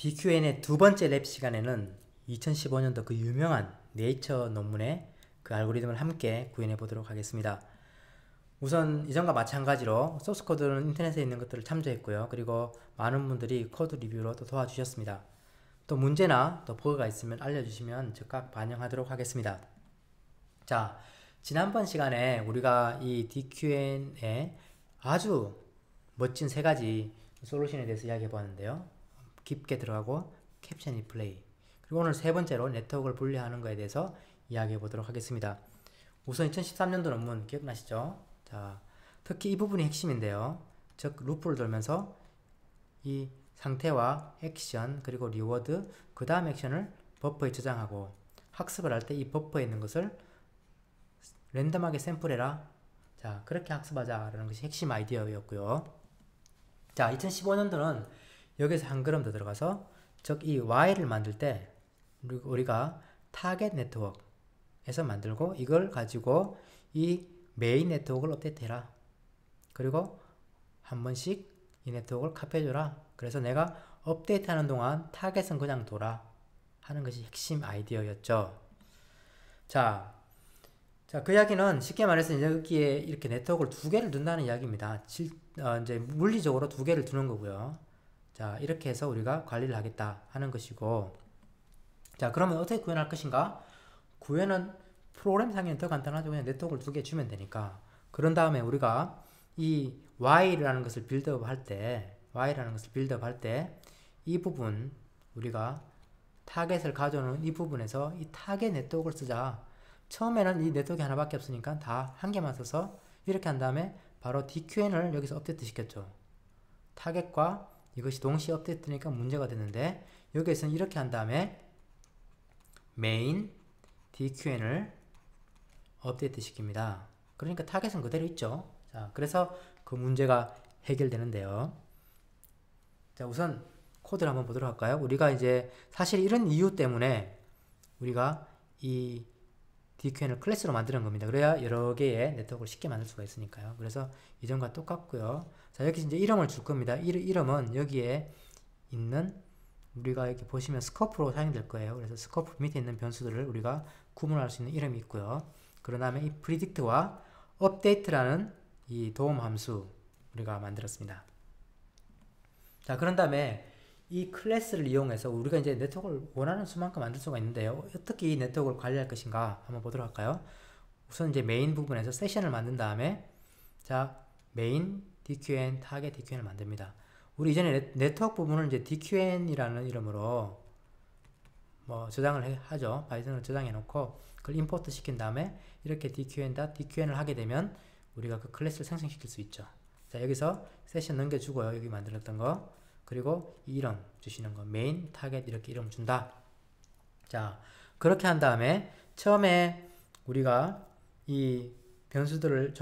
DQN의 두 번째 랩 시간에는 2015년도 그 유명한 네이처 논문의 그 알고리즘을 함께 구현해 보도록 하겠습니다. 우선 이전과 마찬가지로 소스 코드는 인터넷에 있는 것들을 참조했고요. 그리고 많은 분들이 코드 리뷰로 또 도와주셨습니다. 또 문제나 또 버그가 있으면 알려주시면 즉각 반영하도록 하겠습니다. 자, 지난번 시간에 우리가 이 DQN의 아주 멋진 세 가지 솔루션에 대해서 이야기해 보았는데요. 깊게 들어가고 캡션 리플레이, 그리고 오늘 세 번째로 네트워크를 분리하는 것에 대해서 이야기해 보도록 하겠습니다. 우선 2013년도 논문 기억나시죠? 자, 특히 이 부분이 핵심인데요. 즉 루프를 돌면서 이 상태와 액션 그리고 리워드 그 다음 액션을 버퍼에 저장하고 학습을 할 때 이 버퍼에 있는 것을 랜덤하게 샘플해라. 자, 그렇게 학습하자라는 것이 핵심 아이디어였고요. 자, 2015년도는 여기서 한 걸음 더 들어가서 즉 이 Y를 만들 때 우리가 타겟 네트워크에서 만들고 이걸 가지고 이 메인 네트워크를 업데이트해라. 그리고 한 번씩 이 네트워크를 카피해줘라. 그래서 내가 업데이트하는 동안 타겟은 그냥 둬라 하는 것이 핵심 아이디어였죠. 자, 그 이야기는 쉽게 말해서 여기에 이렇게 네트워크를 두 개를 둔다는 이야기입니다. 이제 물리적으로 두 개를 두는 거고요. 자, 이렇게 해서 우리가 관리를 하겠다 하는 것이고, 자, 그러면 어떻게 구현할 것인가? 구현은 프로그램상에는 더 간단하죠. 그냥 네트워크를 두 개 주면 되니까. 그런 다음에 우리가 이 Y라는 것을 빌드업 할 때, 이 부분, 우리가 타겟을 가져오는 이 부분에서 이 타겟 네트워크를 쓰자. 처음에는 이 네트워크 하나밖에 없으니까 다 한 개만 써서 이렇게 한 다음에 바로 DQN을 여기서 업데이트 시켰죠. 타겟과 이것이 동시에 업데이트 되니까 문제가 됐는데, 여기에서는 이렇게 한 다음에 메인 DQN을 업데이트 시킵니다. 그러니까 타겟은 그대로 있죠. 자, 그래서 그 문제가 해결되는데요. 자, 우선 코드를 한번 보도록 할까요? 우리가 이제 사실 이런 이유 때문에 우리가 이 DQN을 클래스로 만드는 겁니다. 그래야 여러 개의 네트워크를 쉽게 만들 수가 있으니까요. 그래서 이전과 똑같고요. 자, 여기 이제 이름을 줄 겁니다. 이름은 여기에 있는 우리가 이렇게 보시면 스코프로 사용될 거예요. 그래서 스코프 밑에 있는 변수들을 우리가 구분할 수 있는 이름이 있고요. 그런 다음에 이 predict와 update라는 이 도움 함수 우리가 만들었습니다. 자, 그런 다음에 이 클래스를 이용해서 우리가 이제 네트워크를 원하는 수만큼 만들 수가 있는데요. 어떻게 이 네트워크를 관리할 것인가 한번 보도록 할까요? 우선 이제 메인 부분에서 세션을 만든 다음에 자, 메인 DQN, 타겟 DQN을 만듭니다. 우리 이전에 네트워크 부분을 이제 DQN이라는 이름으로 뭐 저장을 하죠. 파이썬으로 저장해 놓고 그걸 임포트 시킨 다음에 이렇게 DQN을 하게 되면 우리가 그 클래스를 생성시킬 수 있죠. 자, 여기서 세션 넘겨주고요. 여기 만들었던 거. 그리고 이 이름 주시는 거. 메인, 타겟 이렇게 이름 준다. 자, 그렇게 한 다음에 처음에 우리가 이 변수들을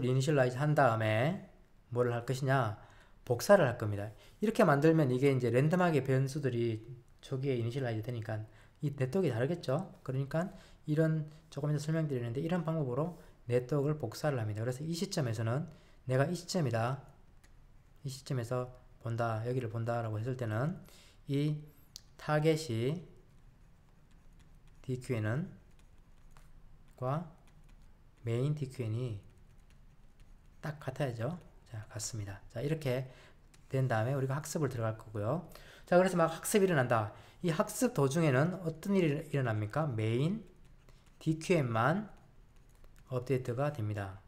이니셜라이즈 한 다음에 뭐를 할 것이냐? 복사를 할 겁니다. 이렇게 만들면 이게 이제 랜덤하게 변수들이 저기에 이니셜라이즈 되니까 이 네트워크가 다르겠죠? 그러니까 이런 조금 이따 설명드리는데 이런 방법으로 네트워크를 복사를 합니다. 그래서 이 시점에서는 내가 이 시점이다. 이 시점에서 본다. 여기를 본다라고 했을 때는 이 타겟이 DQN은 과 메인 DQN이 딱 같아야죠. 자, 같습니다. 자, 이렇게 된 다음에 우리가 학습을 들어갈 거고요. 자, 그래서 막 학습이 일어난다. 이 학습 도중에는 어떤 일이 일어납니까? 메인 DQN만 업데이트가 됩니다.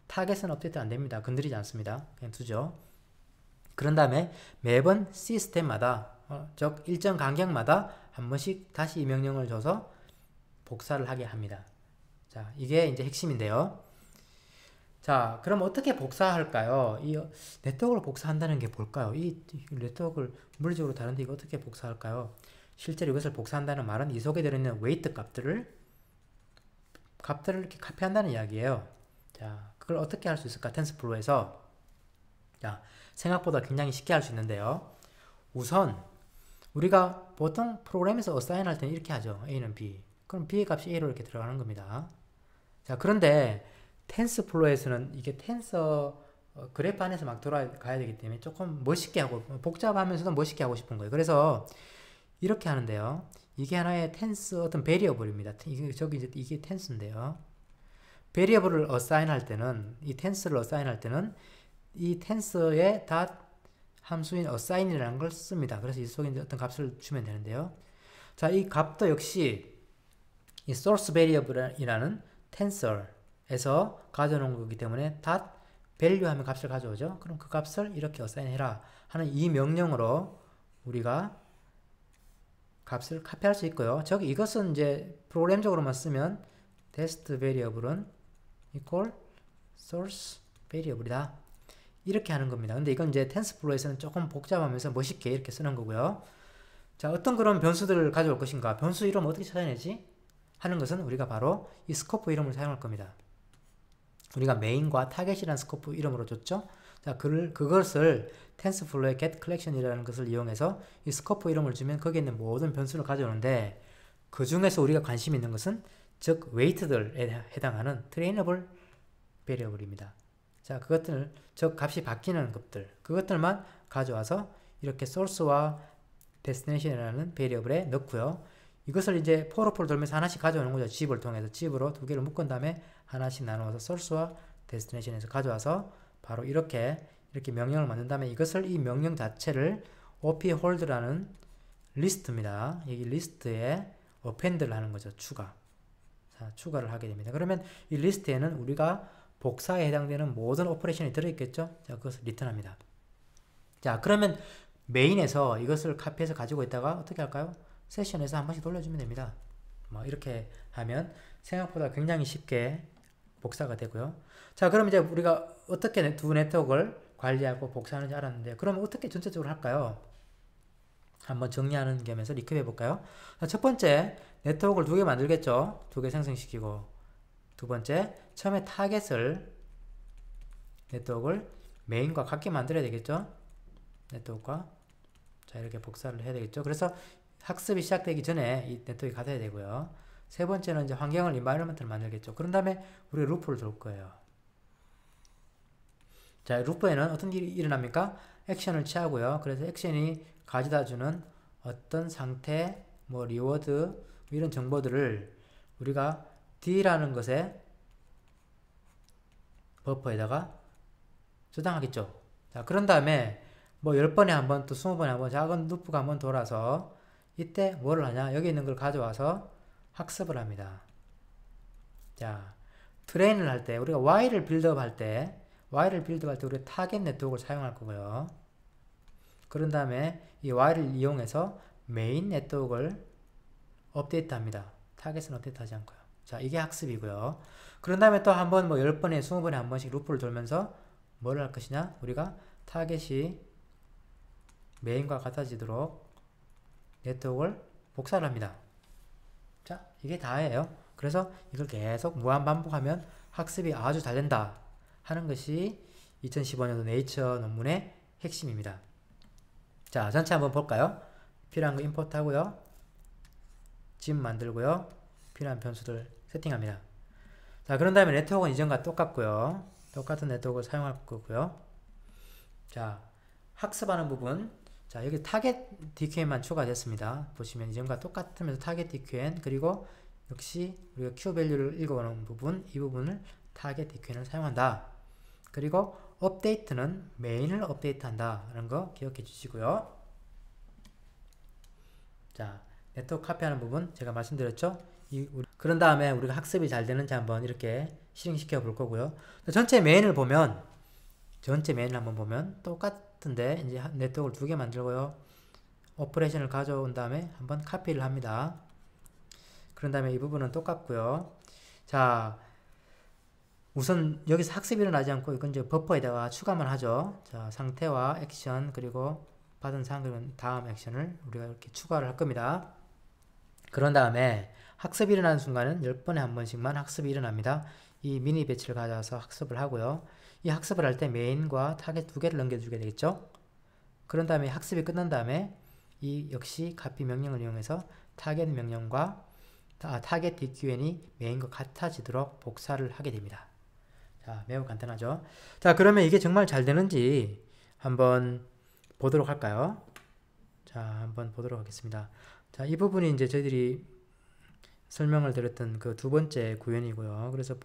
타겟은 업데이트 안 됩니다. 건드리지 않습니다. 그냥 두죠. 그런 다음에 매번 시스템마다 즉 일정 간격마다 한 번씩 다시 이 명령을 줘서 복사를 하게 합니다. 자, 이게 이제 핵심인데요. 자, 그럼 어떻게 복사할까요? 이 네트워크를 복사한다는 게 뭘까요? 이 네트워크를 물리적으로 다른데 이거 어떻게 복사할까요? 실제로 이것을 복사한다는 말은 이 속에 들어있는 웨이트 값들을 이렇게 카피한다는 이야기예요. 자, 그걸 어떻게 할 수 있을까? 텐스플로우에서 자, 생각보다 굉장히 쉽게 할 수 있는데요. 우선 우리가 보통 프로그램에서 어사인 할 때는 이렇게 하죠. A는 B. 그럼 B의 값이 A로 이렇게 들어가는 겁니다. 자, 그런데 텐스플로우에서는 이게 텐서 그래프 안에서 막 돌아가야 되기 때문에 조금 멋있게 하고 복잡하면서도 멋있게 하고 싶은 거예요. 그래서 이렇게 하는데요. 이게 하나의 텐스 어떤 베리어블입니다. 이게 텐스인데요. 베리어블을 어사인할 때는 이 텐스를 어사인할 때는 이 텐스의 닷 함수인 어사인이라는 걸 씁니다. 그래서 이 속에 어떤 값을 주면 되는데요. 자, 이 값도 역시 이 source variable이라는 tensor에서 가져놓은 거기 때문에 dot value 하면 값을 가져오죠. 그럼 그 값을 이렇게 어사인해라 하는 이 명령으로 우리가 값을 카피할 수 있고요. 즉 이것은 이제 프로그램적으로만 쓰면 test variable은 equal source variable이다. 이렇게 하는 겁니다. 근데 이건 이제 텐스플로우에서는 조금 복잡하면서 멋있게 이렇게 쓰는 거고요. 자, 어떤 그런 변수들을 가져올 것인가? 변수 이름 어떻게 찾아내지? 하는 것은 우리가 바로 이 스코프 이름을 사용할 겁니다. 우리가 메인과 타겟이라는 스코프 이름으로 줬죠. 자, 그것을 TensorFlow의 getCollection이라는 것을 이용해서 이 스코프 이름을 주면 거기에 있는 모든 변수를 가져오는데 그 중에서 우리가 관심 있는 것은 즉 웨이트들에 해당하는 trainable variable입니다. 자, 그것들 즉 값이 바뀌는 것들 그것들만 가져와서 이렇게 source와 destination이라는 variable에 넣고요. 이것을 이제 포로포를 돌면서 하나씩 가져오는 거죠. 집을 통해서 집으로 두 개를 묶은 다음에 하나씩 나누어서 source와 destination에서 가져와서 바로 이렇게 명령을 만든 다음에 이것을 이 명령 자체를 op hold라는 리스트입니다. 여기 리스트에 append를 하는 거죠. 추가를 하게 됩니다. 그러면 이 리스트에는 우리가 복사에 해당되는 모든 오퍼레이션이 들어있겠죠. 자, 그것을 리턴합니다. 자, 그러면 메인에서 이것을 카피해서 가지고 있다가 어떻게 할까요? 세션에서 한 번씩 돌려주면 됩니다. 뭐 이렇게 하면 생각보다 굉장히 쉽게 복사가 되고요. 자, 그럼 이제 우리가 어떻게 두 네트워크를 관리하고 복사하는지 알았는데 그럼 어떻게 전체적으로 할까요? 한번 정리하는 겸해서 리캡해 볼까요? 자, 첫 번째 네트워크를 두 개 만들겠죠. 두 개 생성시키고 두 번째 처음에 타겟을 네트워크를 메인과 같게 만들어야 되겠죠. 네트워크가 자 이렇게 복사를 해야 되겠죠. 그래서 학습이 시작되기 전에 이 네트워크가 가져야 되고요. 세 번째는 이제 환경을 environment를 만들겠죠. 그런 다음에 우리 루프를 돌 거예요. 자, 루프에는 어떤 일이 일어납니까? 액션을 취하고요. 그래서 액션이 가져다 주는 어떤 상태, 뭐 리워드 이런 정보들을 우리가 D라는 것에 버퍼에다가 저장하겠죠. 자, 그런 다음에 뭐 10번에 한 번 또 20번에 한 번 작은 루프가 한 번 돌아서 이때 뭐를 하냐? 여기 있는 걸 가져와서 학습을 합니다. 자, 트레인을 할 때 우리가 Y를 빌드업 할 때 우리 타겟 네트워크를 사용할 거고요. 그런 다음에 이 Y를 이용해서 메인 네트워크를 업데이트 합니다. 타겟은 업데이트 하지 않고요. 자, 이게 학습이고요. 그런 다음에 또 한 번 뭐 10번에 20번에 한 번씩 루프를 돌면서 뭘 할 것이냐? 우리가 타겟이 메인과 같아지도록 네트워크를 복사를 합니다. 자, 이게 다예요. 그래서 이걸 계속 무한 반복하면 학습이 아주 잘 된다 하는 것이 2015년도 네이처 논문의 핵심입니다. 자, 전체 한번 볼까요? 필요한 거 임포트 하고요. 집 만들고요. 필요한 변수들 세팅합니다. 자, 그런 다음에 네트워크는 이전과 똑같고요. 똑같은 네트워크를 사용할 거고요. 자, 학습하는 부분. 자, 여기 타겟 DQN만 추가됐습니다. 보시면 이전과 똑같으면서 타겟 DQN 그리고 역시 우리가 Q 밸류를 읽어오는 부분, 이 부분을 타겟 DQN을 사용한다. 그리고 업데이트는 메인을 업데이트한다 라는 거 기억해 주시고요. 자, 네트워크 카피하는 부분 제가 말씀드렸죠. 그런 다음에 우리가 학습이 잘 되는지 한번 이렇게 실행시켜 볼 거고요. 전체 메인을 한번 보면 똑같은데 이제 네트워크를 두 개 만들고요. 오퍼레이션을 가져온 다음에 한번 카피를 합니다. 그런 다음에 이 부분은 똑같고요. 자, 우선 여기서 학습이 일어나지 않고 이건 이제 버퍼에다가 추가만 하죠. 자, 상태와 액션 그리고 받은 사항 그리고 다음 액션을 우리가 이렇게 추가를 할 겁니다. 그런 다음에 학습이 일어나는 순간은 10번에 한 번씩만 학습이 일어납니다. 이 미니 배치를 가져와서 학습을 하고요. 이 학습을 할 때 메인과 타겟 두 개를 넘겨주게 되겠죠. 그런 다음에 학습이 끝난 다음에 이 역시 카피 명령을 이용해서 타겟 명령과 타겟 DQN이 메인과 같아지도록 복사를 하게 됩니다. 자, 매우 간단하죠. 자, 그러면 이게 정말 잘 되는지 한번 보도록 할까요? 자, 한번 보도록 하겠습니다. 자, 이 부분이 이제 저희들이 설명을 드렸던 그 두 번째 구현이고요. 그래서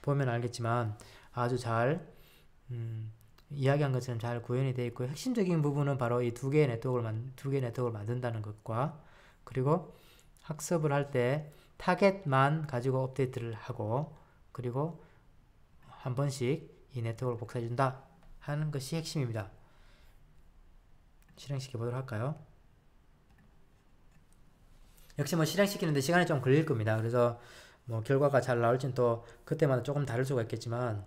보면 알겠지만 아주 잘 이야기한 것처럼 잘 구현이 되어 있고, 핵심적인 부분은 바로 이 두 개의 네트워크를 만든다는 것과, 그리고 학습을 할 때 타겟만 가지고 업데이트를 하고, 그리고 한 번씩 이 네트워크를 복사해 준다 하는 것이 핵심입니다. 실행시켜 보도록 할까요? 역시 뭐 실행시키는데 시간이 좀 걸릴 겁니다. 그래서 뭐 결과가 잘 나올지는 또 그때마다 조금 다를 수가 있겠지만,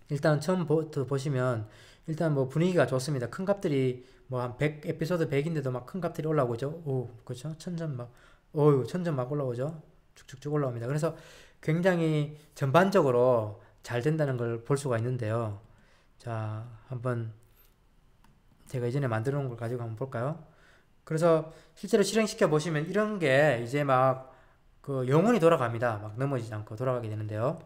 일단 처음부터 보시면 일단 뭐 분위기가 좋습니다. 큰 값들이 뭐 한 100, 에피소드 100인데도 막 큰 값들이 올라오죠. 오, 그렇죠? 천점 막 올라오죠. 쭉쭉쭉 올라옵니다. 그래서 굉장히 전반적으로 잘 된다는 걸 볼 수가 있는데요. 자, 한번 제가 이전에 만들어 놓은 걸 가지고 한번 볼까요? 그래서 실제로 실행시켜 보시면 이런 게 이제 막 그 영혼이 돌아갑니다. 막 넘어지지 않고 돌아가게 되는데요.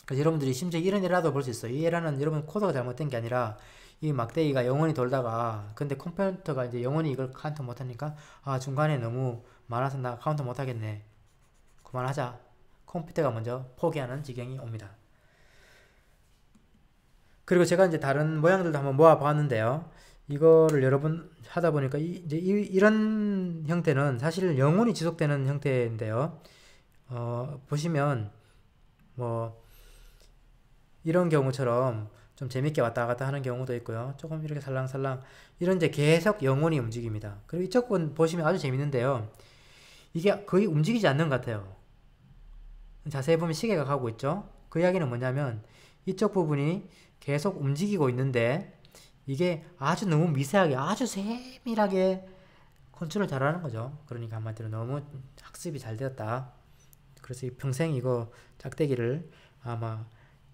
그래서 여러분들이 심지어 이런 에러도 볼 수 있어요. 이 에러는 여러분 코드가 잘못된 게 아니라 이 막대기가 영원히 돌다가, 근데 컴퓨터가 이제 영원히 이걸 카운트 못하니까 아, 중간에 너무 많아서 나 카운트 못하겠네, 그만하자, 컴퓨터가 먼저 포기하는 지경이 옵니다. 그리고 제가 이제 다른 모양들도 한번 모아 봤는데요. 이거를 여러 번 하다 보니까 이런 형태는 사실 영원히 지속되는 형태인데요. 보시면 뭐 이런 경우처럼 좀 재밌게 왔다 갔다 하는 경우도 있고요. 조금 이렇게 살랑살랑 이런 이제 계속 영원히 움직입니다. 그리고 이쪽 분 보시면 아주 재밌는데요. 이게 거의 움직이지 않는 것 같아요. 자세히 보면 시계가 가고 있죠. 그 이야기는 뭐냐면 이쪽 부분이 계속 움직이고 있는데 이게 아주 너무 미세하게, 아주 세밀하게 컨트롤 잘하는 거죠. 그러니까 한마디로 너무 학습이 잘 되었다. 그래서 평생 이거 짝대기를 아마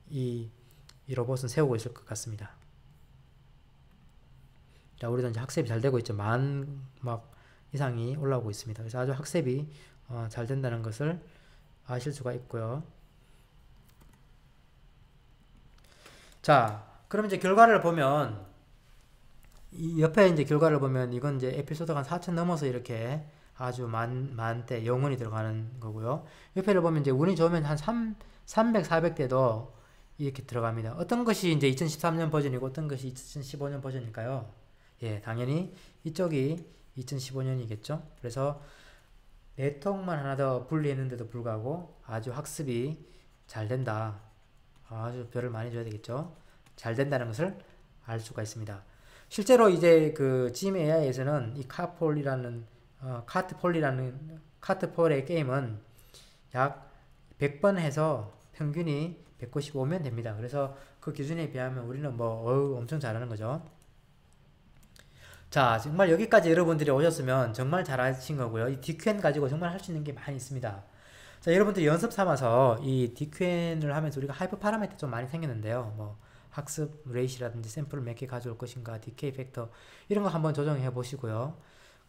이 로봇은 세우고 있을 것 같습니다. 자, 우리도 이제 학습이 잘 되고 있죠. 막 이상이 올라오고 있습니다. 그래서 아주 학습이 잘 된다는 것을 아실 수가 있고요. 자, 그럼 이제 결과를 보면, 이 옆에 이제 결과를 보면 이건 이제 에피소드가 한 4,000 넘어서 이렇게 아주 만대 영원히 들어가는 거고요. 옆에를 보면 이제 운이 좋으면 한 300, 400대도 이렇게 들어갑니다. 어떤 것이 이제 2013년 버전이고 어떤 것이 2015년 버전일까요? 예, 당연히 이쪽이 2015년이겠죠. 그래서 네트워크만 하나 더 분리했는데도 불구하고 아주 학습이 잘 된다. 아주 별을 많이 줘야 되겠죠. 잘 된다는 것을 알 수가 있습니다. 실제로 이제 그 짐 AI에서는 이 카트폴의 게임은 약 100번 해서 평균이 195면 됩니다. 그래서 그 기준에 비하면 우리는 뭐 엄청 잘하는 거죠. 자, 정말 여기까지 여러분들이 오셨으면 정말 잘하신 거고요. 이 DQN 가지고 정말 할 수 있는 게 많이 있습니다. 자, 여러분들 연습 삼아서 이 DQN을 하면서 우리가 하이퍼 파라미터 좀 많이 생겼는데요. 뭐 학습 레이시라든지 샘플을 몇 개 가져올 것인가, 디케이 팩터 이런 거 한번 조정해 보시고요.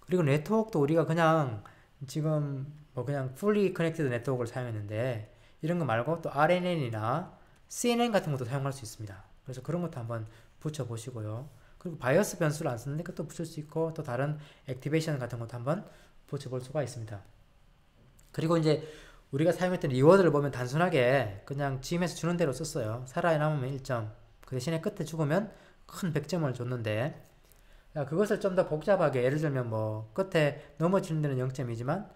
그리고 네트워크도 우리가 그냥 지금 뭐 그냥 fully connected 네트워크를 사용했는데 이런 거 말고 또 RNN이나 CNN 같은 것도 사용할 수 있습니다. 그래서 그런 것도 한번 붙여 보시고요. 그리고 바이어스 변수를 안 쓰는데 그것도 붙일 수 있고, 또 다른 액티베이션 같은 것도 한번 붙여 볼 수가 있습니다. 그리고 이제 우리가 사용했던 리워드를 보면 단순하게 그냥 짐에서 주는 대로 썼어요. 살아남으면 1점, 그 대신에 끝에 죽으면 큰 100점을 줬는데, 그것을 좀 더 복잡하게, 예를 들면 뭐 끝에 넘어지는 데는 0점이지만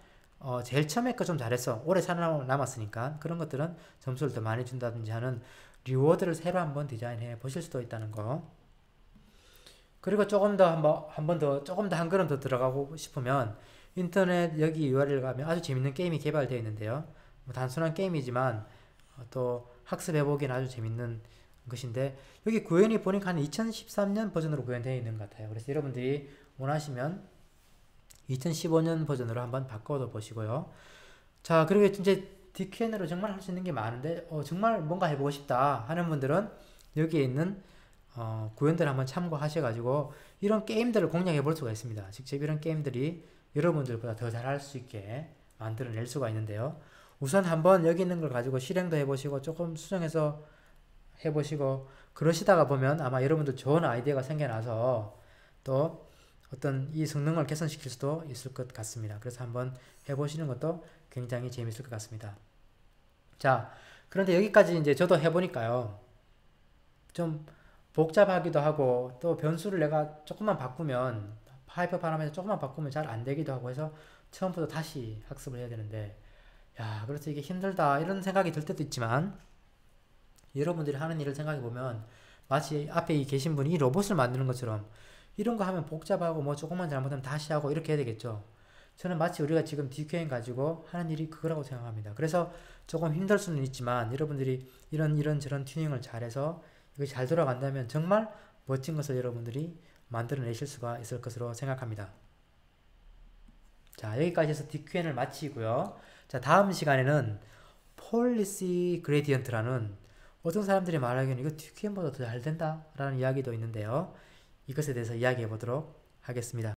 제일 처음에 거 좀 잘했어, 오래 살아남았으니까 그런 것들은 점수를 더 많이 준다든지 하는 리워드를 새로 한번 디자인해 보실 수도 있다는 거. 그리고 조금 더 한 걸음 더 들어가고 싶으면 인터넷 여기 URL 가면 아주 재밌는 게임이 개발되어 있는데요. 뭐 단순한 게임이지만 또 학습해보기엔 아주 재밌는 것인데, 여기 구현이 보니까 한 2013년 버전으로 구현되어 있는 것 같아요. 그래서 여러분들이 원하시면 2015년 버전으로 한번 바꿔도 보시고요. 자, 그리고 이제 DQN으로 정말 할 수 있는 게 많은데 정말 뭔가 해보고 싶다 하는 분들은 여기에 있는 구현들 한번 참고하셔가지고 이런 게임들을 공략해 볼 수가 있습니다. 직접 이런 게임들이 여러분들보다 더 잘할 수 있게 만들어낼 수가 있는데요. 우선 한번 여기 있는 걸 가지고 실행도 해보시고 조금 수정해서 해보시고 그러시다가 보면 아마 여러분들 좋은 아이디어가 생겨나서 또 어떤 이 성능을 개선시킬 수도 있을 것 같습니다. 그래서 한번 해보시는 것도 굉장히 재밌을 것 같습니다. 자, 그런데 여기까지 이제 저도 해보니까요. 좀 복잡하기도 하고 또 변수를 내가 조금만 바꾸면 파이프 파라미터 조금만 바꾸면 잘 안 되기도 하고 해서 처음부터 다시 학습을 해야 되는데 야, 그래서 이게 힘들다 이런 생각이 들 때도 있지만 여러분들이 하는 일을 생각해 보면 마치 앞에 계신 분이 이 로봇을 만드는 것처럼 이런 거 하면 복잡하고 뭐 조금만 잘못하면 다시 하고 이렇게 해야 되겠죠. 저는 마치 우리가 지금 DQN 가지고 하는 일이 그거라고 생각합니다. 그래서 조금 힘들 수는 있지만 여러분들이 이런 저런 튜닝을 잘해서 이것이 잘 돌아간다면 정말 멋진 것을 여러분들이 만들어내실 수가 있을 것으로 생각합니다. 자, 여기까지 해서 DQN을 마치고요. 자, 다음 시간에는 폴리시 그레디언트라는 어떤 사람들이 말하기에는 이거 DQN보다 더 잘 된다 라는 이야기도 있는데요. 이것에 대해서 이야기해 보도록 하겠습니다.